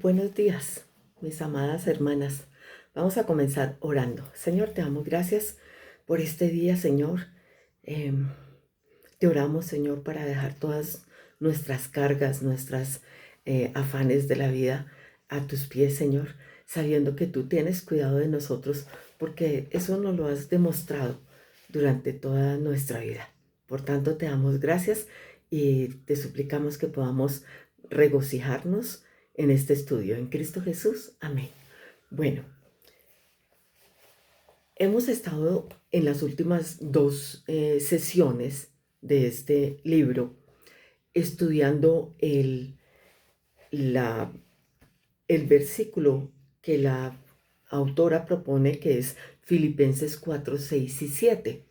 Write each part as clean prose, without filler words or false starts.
Buenos días, mis amadas hermanas. Vamos a comenzar orando. Señor, te damos gracias por este día, Señor. Em, Te oramos, Señor, para dejar todas nuestras cargas, nuestras afanes de la vida a tus pies, Señor, sabiendo que tú tienes cuidado de nosotros, porque eso nos lo has demostrado durante toda nuestra vida. Por tanto, te damos gracias y te suplicamos que podamos regocijarnos en este estudio. En Cristo Jesús. Amén. Bueno, hemos estado en las últimas dos sesiones de este libro estudiando la, el versículo que la autora propone, que es Filipenses 4, 6 y 7.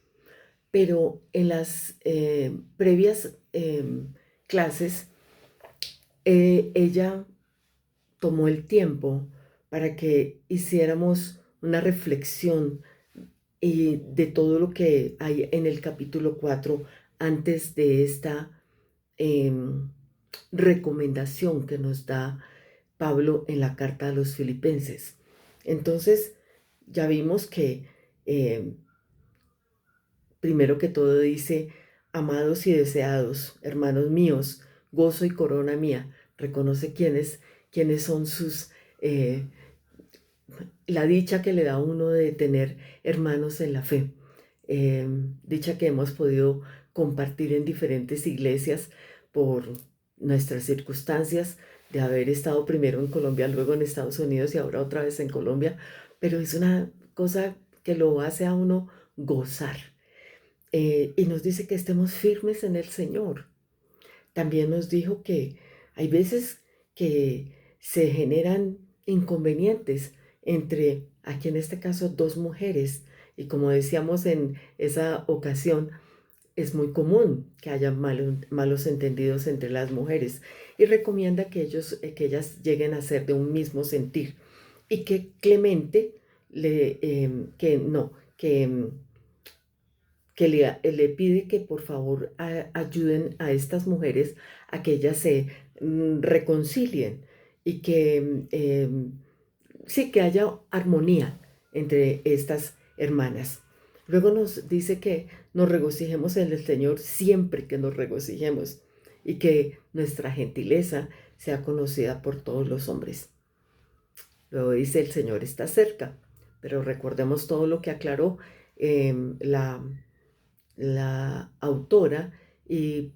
Pero en las previas clases, ella tomó el tiempo para que hiciéramos una reflexión de todo lo que hay en el capítulo 4 antes de esta eh, recomendación que nos da Pablo en la carta a los filipenses. Entonces, ya vimos que primero que todo dice: amados y deseados, hermanos míos, gozo y corona mía. Reconoce quiénes son eh, la dicha que le da a uno de tener hermanos en la fe. Dicha que hemos podido compartir en diferentes iglesias por nuestras circunstancias de haber estado primero en Colombia, luego en Estados Unidos y ahora otra vez en Colombia, pero es una cosa que lo hace a uno gozar. Y nos dice que estemos firmes en el Señor. También nos dijo que hay veces que se generan inconvenientes entre, aquí en este caso, dos mujeres. Y como decíamos en esa ocasión, es muy común que haya malos entendidos entre las mujeres. Y recomienda que ellas lleguen a ser de un mismo sentir. Y que Clemente que no, que le pide que por favor ayuden a estas mujeres a que ellas se reconcilien y que sí, que haya armonía entre estas hermanas. Luego nos dice que nos regocijemos en el Señor siempre que nos regocijemos y que nuestra gentileza sea conocida por todos los hombres. Luego dice: el Señor está cerca, pero recordemos todo lo que aclaró la autora, y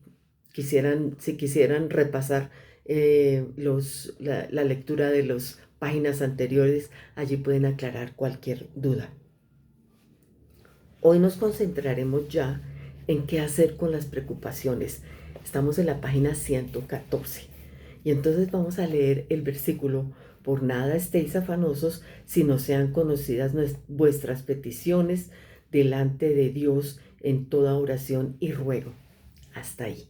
si quisieran repasar la lectura de las páginas anteriores, allí pueden aclarar cualquier duda. Hoy nos concentraremos ya en qué hacer con las preocupaciones. Estamos en la página 114 y entonces vamos a leer el versículo: por nada estéis afanosos, si no sean conocidas vuestras peticiones delante de Dios en toda oración y ruego. Hasta ahí.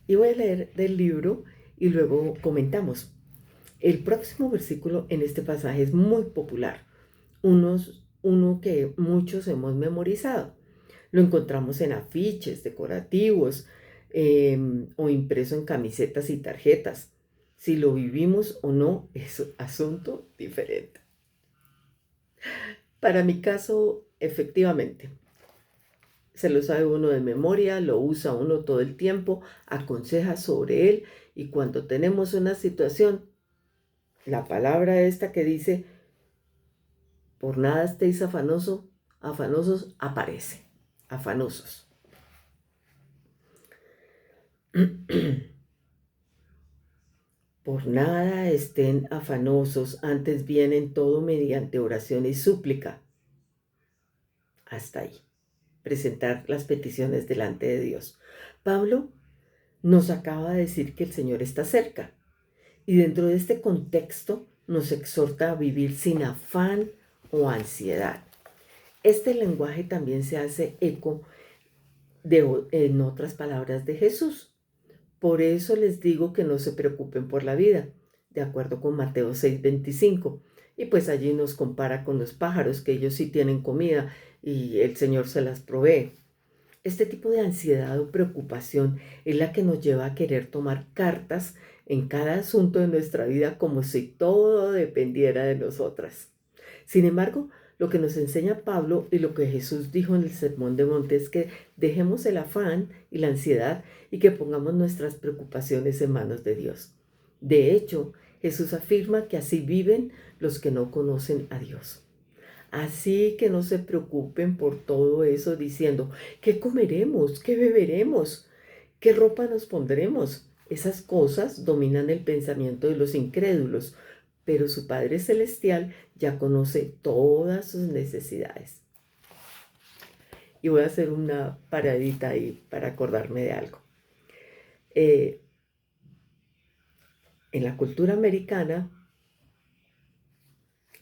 Y voy a leer del libro y luego comentamos. El próximo versículo en este pasaje es muy popular, uno que muchos hemos memorizado. Lo encontramos en afiches decorativos o impreso en camisetas y tarjetas. Si lo vivimos o no es asunto diferente. Para mi caso, efectivamente, se lo sabe uno de memoria, lo usa uno todo el tiempo, aconseja sobre él, y cuando tenemos una situación, la palabra esta que dice: por nada estéis afanosos, aparece. Afanosos. Por nada estén afanosos, antes bien en todo mediante oración y súplica. Hasta ahí. Presentar las peticiones delante de Dios. Pablo nos acaba de decir que el Señor está cerca, y dentro de este contexto nos exhorta a vivir sin afán o ansiedad. Este lenguaje también se hace eco en otras palabras de Jesús. Por eso les digo que no se preocupen por la vida, de acuerdo con Mateo 6:25. Y pues allí nos compara con los pájaros, que ellos sí tienen comida y el Señor se las provee. Este tipo de ansiedad o preocupación es la que nos lleva a querer tomar cartas en cada asunto de nuestra vida como si todo dependiera de nosotras. Sin embargo, lo que nos enseña Pablo y lo que Jesús dijo en el Sermón de Monte es que dejemos el afán y la ansiedad y que pongamos nuestras preocupaciones en manos de Dios. De hecho, Jesús afirma que así viven los que no conocen a Dios. Así que no se preocupen por todo eso diciendo, ¿qué comeremos? ¿Qué beberemos? ¿Qué ropa nos pondremos? Esas cosas dominan el pensamiento de los incrédulos, pero su Padre Celestial ya conoce todas sus necesidades. Y voy a hacer una paradita ahí para acordarme de algo. En la cultura americana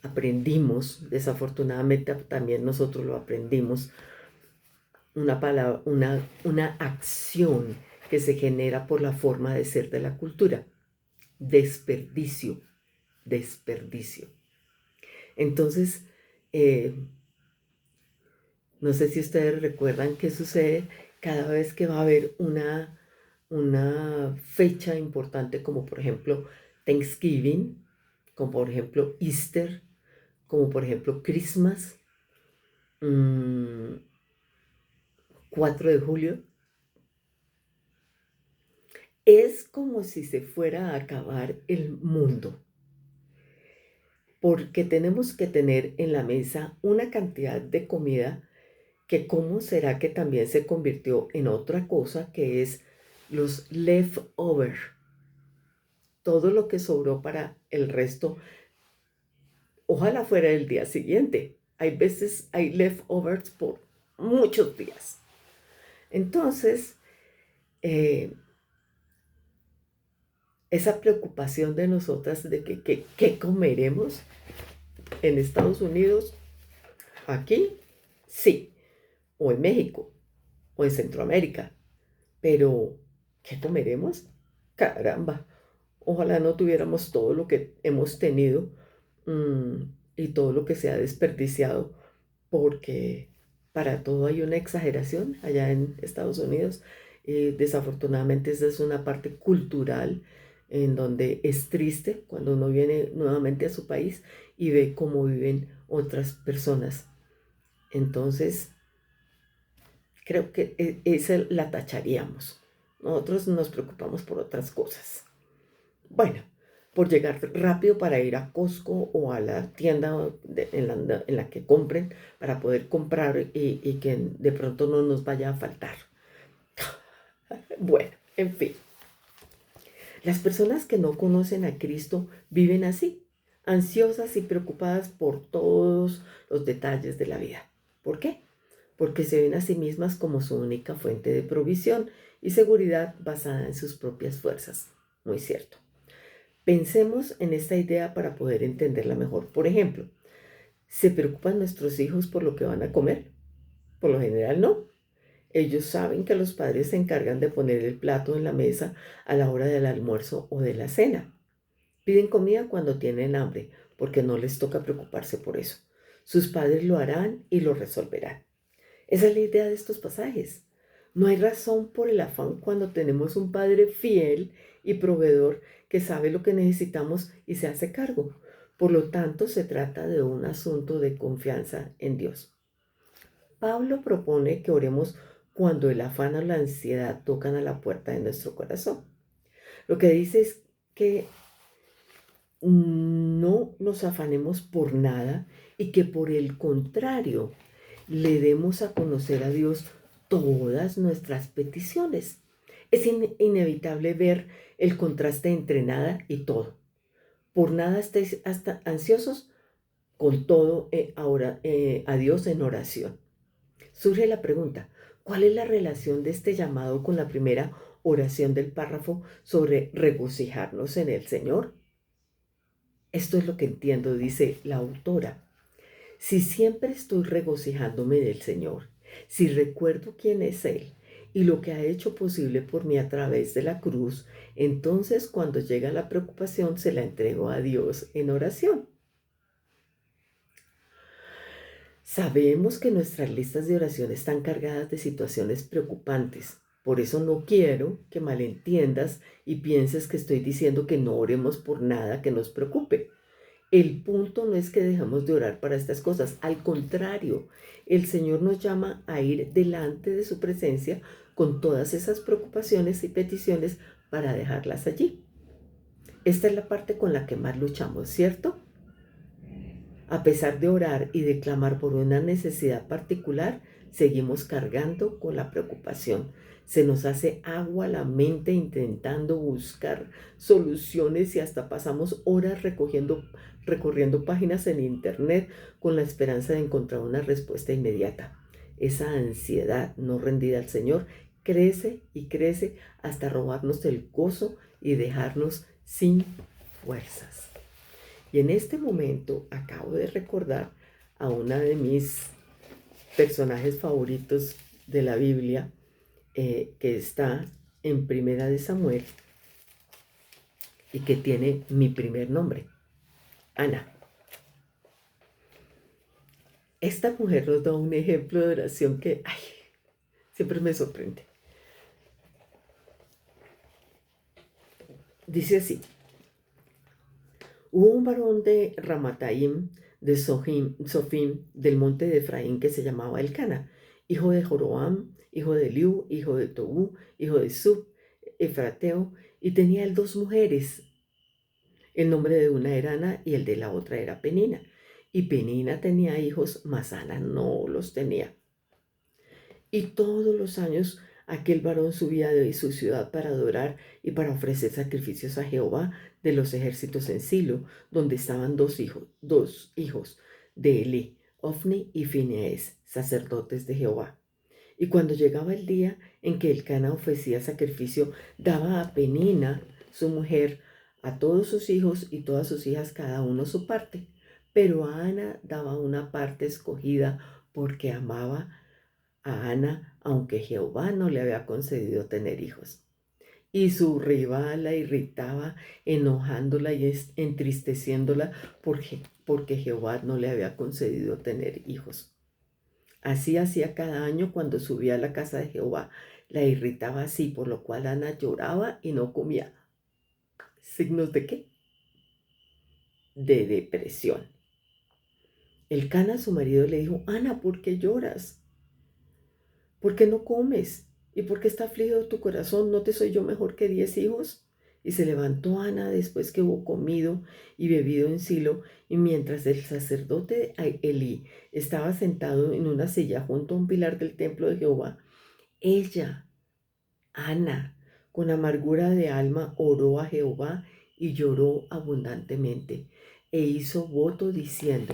aprendimos, desafortunadamente también nosotros lo aprendimos, una palabra, una acción que se genera por la forma de ser de la cultura. Desperdicio, desperdicio. Entonces, no sé si ustedes recuerdan qué sucede cada vez que va a haber una fecha importante como por ejemplo Thanksgiving, como por ejemplo Easter, como por ejemplo Christmas, 4 de julio. Es como si se fuera a acabar el mundo, porque tenemos que tener en la mesa una cantidad de comida que cómo será que también se convirtió en otra cosa que es los leftover, todo lo que sobró para el resto, ojalá fuera el día siguiente. Hay veces hay leftovers por muchos días. Entonces, esa preocupación de nosotras de que comeremos en Estados Unidos, aquí, sí, o en México, o en Centroamérica, pero ¿qué comeremos? Caramba, ojalá no tuviéramos todo lo que hemos tenido y todo lo que se ha desperdiciado, porque para todo hay una exageración allá en Estados Unidos. Desafortunadamente esa es una parte cultural en donde es triste cuando uno viene nuevamente a su país y ve cómo viven otras personas. Entonces, creo que esa la tacharíamos. Nosotros nos preocupamos por otras cosas. Bueno, por llegar rápido para ir a Costco o a la tienda en la que compren para poder comprar y que de pronto no nos vaya a faltar. Bueno, en fin. Las personas que no conocen a Cristo viven así, ansiosas y preocupadas por todos los detalles de la vida. ¿Por qué? Porque se ven a sí mismas como su única fuente de provisión y seguridad basada en sus propias fuerzas. Muy cierto. Pensemos en esta idea para poder entenderla mejor. Por ejemplo, ¿se preocupan nuestros hijos por lo que van a comer? Por lo general no. Ellos saben que los padres se encargan de poner el plato en la mesa a la hora del almuerzo o de la cena. Piden comida cuando tienen hambre, porque no les toca preocuparse por eso. Sus padres lo harán y lo resolverán. Esa es la idea de estos pasajes. No hay razón por el afán cuando tenemos un Padre fiel y proveedor que sabe lo que necesitamos y se hace cargo. Por lo tanto, se trata de un asunto de confianza en Dios. Pablo propone que oremos cuando el afán o la ansiedad tocan a la puerta de nuestro corazón. Lo que dice es que no nos afanemos por nada y que por el contrario le demos a conocer a Dios todas nuestras peticiones. Es inevitable ver el contraste entre nada y todo. Por nada estéis hasta ansiosos, con todo ahora a Dios en oración. Surge la pregunta, ¿cuál es la relación de este llamado con la primera oración del párrafo sobre regocijarnos en el Señor? Esto es lo que entiendo, dice la autora. Si siempre estoy regocijándome del Señor, si recuerdo quién es Él y lo que ha hecho posible por mí a través de la cruz, entonces cuando llega la preocupación se la entrego a Dios en oración. Sabemos que nuestras listas de oración están cargadas de situaciones preocupantes. Por eso no quiero que malentiendas y pienses que estoy diciendo que no oremos por nada que nos preocupe. El punto no es que dejemos de orar para estas cosas. Al contrario, el Señor nos llama a ir delante de su presencia con todas esas preocupaciones y peticiones para dejarlas allí. Esta es la parte con la que más luchamos, ¿cierto? A pesar de orar y de clamar por una necesidad particular, seguimos cargando con la preocupación. Se nos hace agua la mente intentando buscar soluciones y hasta pasamos horas recorriendo páginas en internet con la esperanza de encontrar una respuesta inmediata. Esa ansiedad no rendida al Señor crece y crece hasta robarnos el gozo y dejarnos sin fuerzas. Y en este momento acabo de recordar a una de mis personajes favoritos de la Biblia, que está en Primera de Samuel y que tiene mi primer nombre, Ana. Esta mujer nos da un ejemplo de oración que siempre me sorprende. Dice así: hubo un varón de Ramataim, de Sofim, del monte de Efraín, que se llamaba Elcana, hijo de Joroam, hijo de Eliú, hijo de Tobú, hijo de Sub, Efrateo, y tenía él dos mujeres. El nombre de una era Ana y el de la otra era Penina. Y Penina tenía hijos, mas Ana no los tenía. Y todos los años aquel varón subía de su ciudad para adorar y para ofrecer sacrificios a Jehová de los ejércitos en Silo, donde estaban dos hijos de Eli, Ofni y Finees, sacerdotes de Jehová. Y cuando llegaba el día en que Elcana ofrecía sacrificio, daba a Penina, su mujer, a todos sus hijos y todas sus hijas, cada uno su parte. Pero a Ana daba una parte escogida porque amaba a Ana, aunque Jehová no le había concedido tener hijos. Y su rival la irritaba, enojándola y entristeciéndola porque Jehová no le había concedido tener hijos. Así hacía cada año cuando subía a la casa de Jehová. La irritaba así, por lo cual Ana lloraba y no comía. ¿Signos de qué? De depresión. Elcana, su marido, le dijo: Ana, ¿por qué lloras? ¿Por qué no comes? ¿Y por qué está afligido tu corazón? ¿No te soy yo mejor que 10 hijos? Y se levantó Ana después que hubo comido y bebido en Silo, y mientras el sacerdote Elí estaba sentado en una silla junto a un pilar del templo de Jehová, ella, Ana, con amargura de alma, oró a Jehová y lloró abundantemente, e hizo voto diciendo: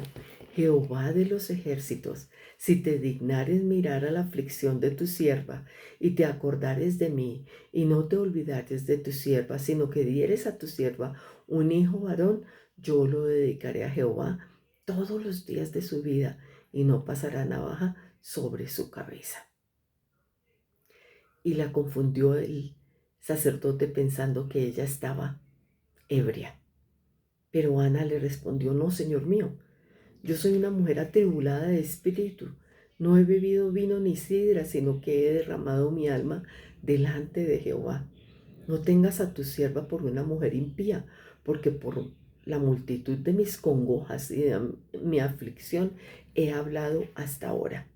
Jehová de los ejércitos, si te dignares mirar a la aflicción de tu sierva, y te acordares de mí, y no te olvidares de tu sierva, sino que dieres a tu sierva un hijo varón, yo lo dedicaré a Jehová todos los días de su vida, y no pasará navaja sobre su cabeza. Y la confundió el sacerdote pensando que ella estaba ebria. Pero Ana le respondió: no, señor mío, yo soy una mujer atribulada de espíritu. No he bebido vino ni sidra, sino que he derramado mi alma delante de Jehová. No tengas a tu sierva por una mujer impía, porque por la multitud de mis congojas y de mi aflicción he hablado hasta ahora.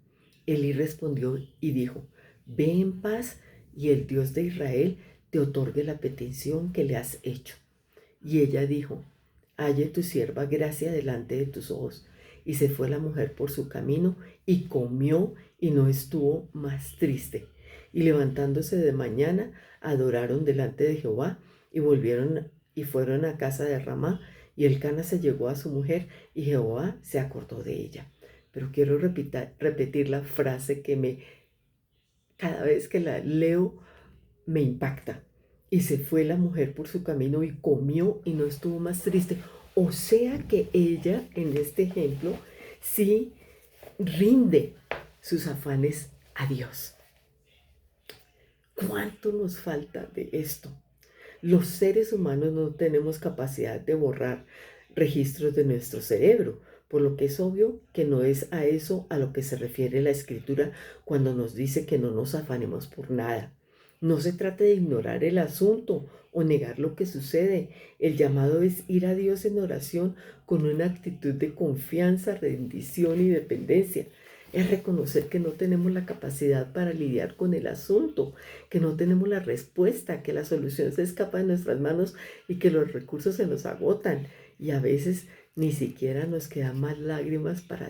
Elí respondió y dijo: ve en paz, y el Dios de Israel te otorgue la petición que le has hecho. Y ella dijo: halle tu sierva gracia delante de tus ojos. Y se fue la mujer por su camino y comió y no estuvo más triste. Y levantándose de mañana, adoraron delante de Jehová y volvieron y fueron a casa de Ramá. Y Elcana se llegó a su mujer y Jehová se acordó de ella. Pero quiero repetir la frase que cada vez que la leo me impacta. Y se fue la mujer por su camino y comió y no estuvo más triste. O sea que ella, en este ejemplo, sí rinde sus afanes a Dios. ¿Cuánto nos falta de esto? Los seres humanos no tenemos capacidad de borrar registros de nuestro cerebro. por lo que es obvio que no es a eso a lo que se refiere la Escritura cuando nos dice que no nos afanemos por nada. No se trata de ignorar el asunto o negar lo que sucede. El llamado es ir a Dios en oración con una actitud de confianza, rendición y dependencia. Es reconocer que no tenemos la capacidad para lidiar con el asunto, que no tenemos la respuesta, que la solución se escapa de nuestras manos y que los recursos se nos agotan. Y a veces ni siquiera nos quedan más lágrimas para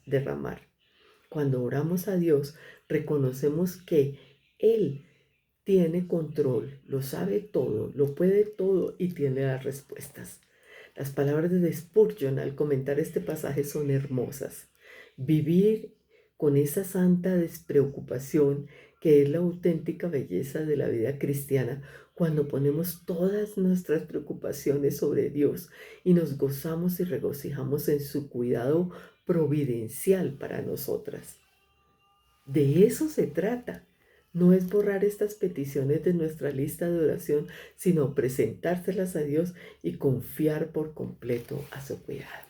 derramar. Cuando oramos a Dios, reconocemos que Él tiene control, lo sabe todo, lo puede todo y tiene las respuestas. Las palabras de Spurgeon al comentar este pasaje son hermosas. Vivir con esa santa despreocupación que es la auténtica belleza de la vida cristiana cuando ponemos todas nuestras preocupaciones sobre Dios y nos gozamos y regocijamos en su cuidado providencial para nosotras. De eso se trata. No es borrar estas peticiones de nuestra lista de oración, sino presentárselas a Dios y confiar por completo a su cuidado.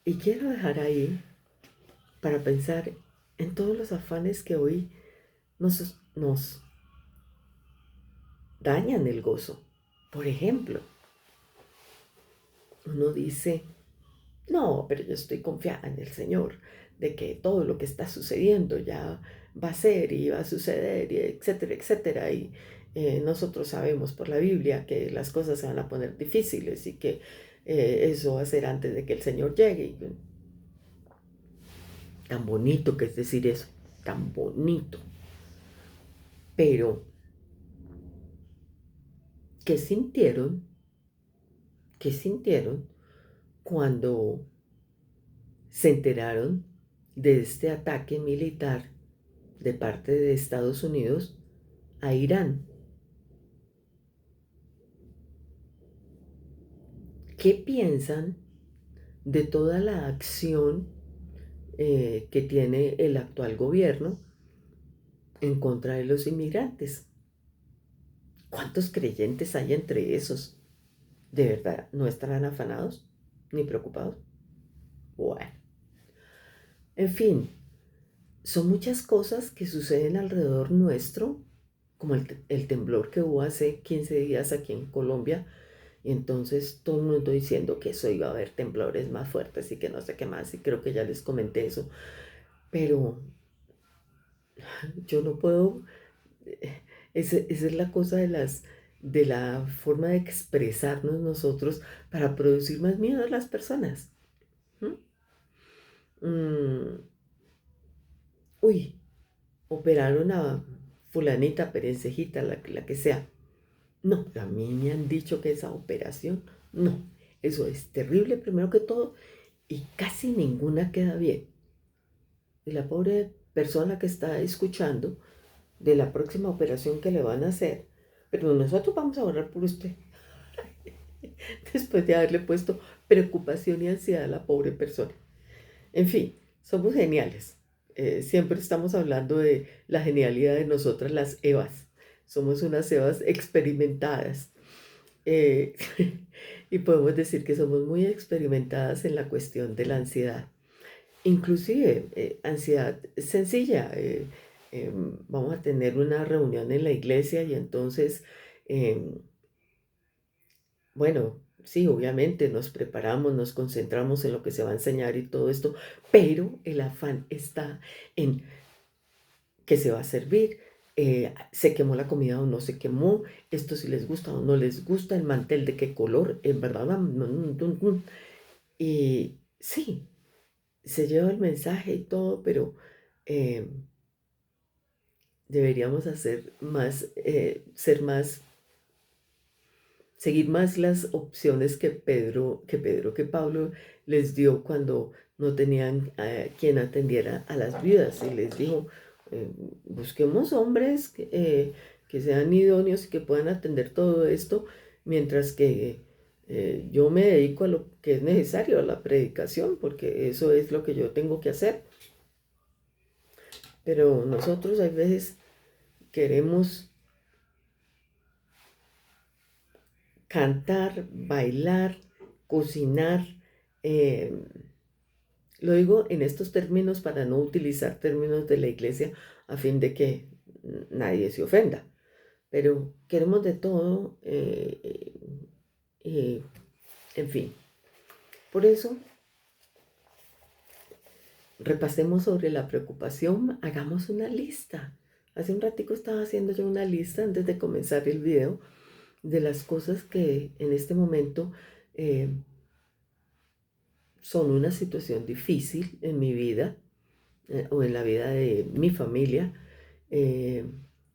Y quiero dejar ahí para pensar en todos los afanes que hoy nos dañan el gozo. Por ejemplo, uno dice, no, pero yo estoy confiada en el Señor, de que todo lo que está sucediendo ya va a ser y va a suceder, y etcétera, etcétera. Y nosotros sabemos por la Biblia que las cosas se van a poner difíciles y que eso va a ser antes de que el Señor llegue. Y, tan bonito que es decir eso, tan bonito. Pero, ¿qué sintieron? ¿Qué sintieron cuando se enteraron de este ataque militar de parte de Estados Unidos a Irán? ¿Qué piensan de toda la acción que tiene el actual gobierno en contra de los inmigrantes? ¿Cuántos creyentes hay entre esos? ¿De verdad no estarán afanados ni preocupados? Bueno, en fin, son muchas cosas que suceden alrededor nuestro, como el temblor que hubo hace 15 días aquí en Colombia, y entonces todo el mundo diciendo que eso iba a haber temblores más fuertes y que no sé qué más, y creo que ya les comenté eso, pero yo no puedo, esa es la cosa de la forma de expresarnos nosotros para producir más miedo a las personas. ¿Mm? Mm, uy, operaron a fulanita, perencejita, la que sea. No, a mí me han dicho que esa operación, no, eso es terrible primero que todo y casi ninguna queda bien. Y la pobre persona que está escuchando de la próxima operación que le van a hacer, pero nosotros vamos a orar por usted. Después de haberle puesto preocupación y ansiedad a la pobre persona. En fin, somos geniales. Siempre estamos hablando de la genialidad de nosotras las Evas. Somos unas Evas experimentadas. Eh, y podemos decir que somos muy experimentadas en la cuestión de la ansiedad. Inclusive, ansiedad sencilla. Vamos a tener una reunión en la iglesia y entonces, bueno, sí, obviamente nos preparamos, nos concentramos en lo que se va a enseñar y todo esto, pero el afán está en qué se va a servir, se quemó la comida o no se quemó, esto si les gusta o no les gusta, el mantel de qué color, en verdad. Y sí, se lleva el mensaje y todo, pero eh, deberíamos hacer más, seguir más las opciones que Pablo les dio cuando no tenían quien atendiera a las viudas y les dijo, busquemos hombres que sean idóneos y que puedan atender todo esto, mientras que yo me dedico a lo que es necesario, a la predicación, porque eso es lo que yo tengo que hacer. Pero nosotros a veces queremos cantar, bailar cocinar. eh, lo digo en estos términos para no utilizar términos de la iglesia a fin de que nadie se ofenda, pero queremos de todo, en fin. Por eso, repasemos sobre la preocupación, hagamos una lista. Hace un ratico estaba haciendo yo una lista antes de comenzar el video de las cosas que en este momento eh, son una situación difícil en mi vida o en la vida de mi familia, eh,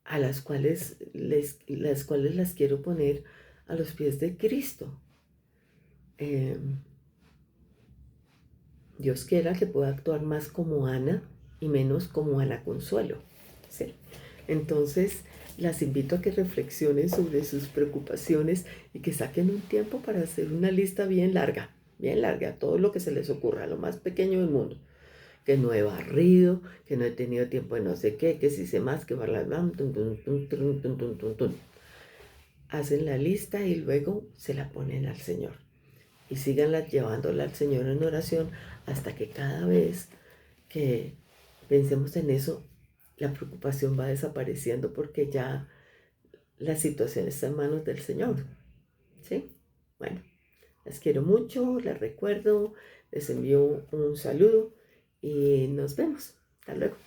a las cuales las quiero poner a los pies de Cristo. Eh, Dios quiera que pueda actuar más como Ana y menos como Ana Consuelo. ¿Sí? Entonces, las invito a que reflexionen sobre sus preocupaciones y que saquen un tiempo para hacer una lista bien larga, todo lo que se les ocurra, lo más pequeño del mundo. Que no he barrido, que no he tenido tiempo de no sé qué, que si sé más, que hacen la lista y luego se la ponen al Señor. Y síganla llevándola al Señor en oración hasta que cada vez que pensemos en eso, la preocupación va desapareciendo porque ya la situación está en manos del Señor. ¿Sí? Bueno, las quiero mucho, las recuerdo, les envío un saludo y nos vemos. Hasta luego.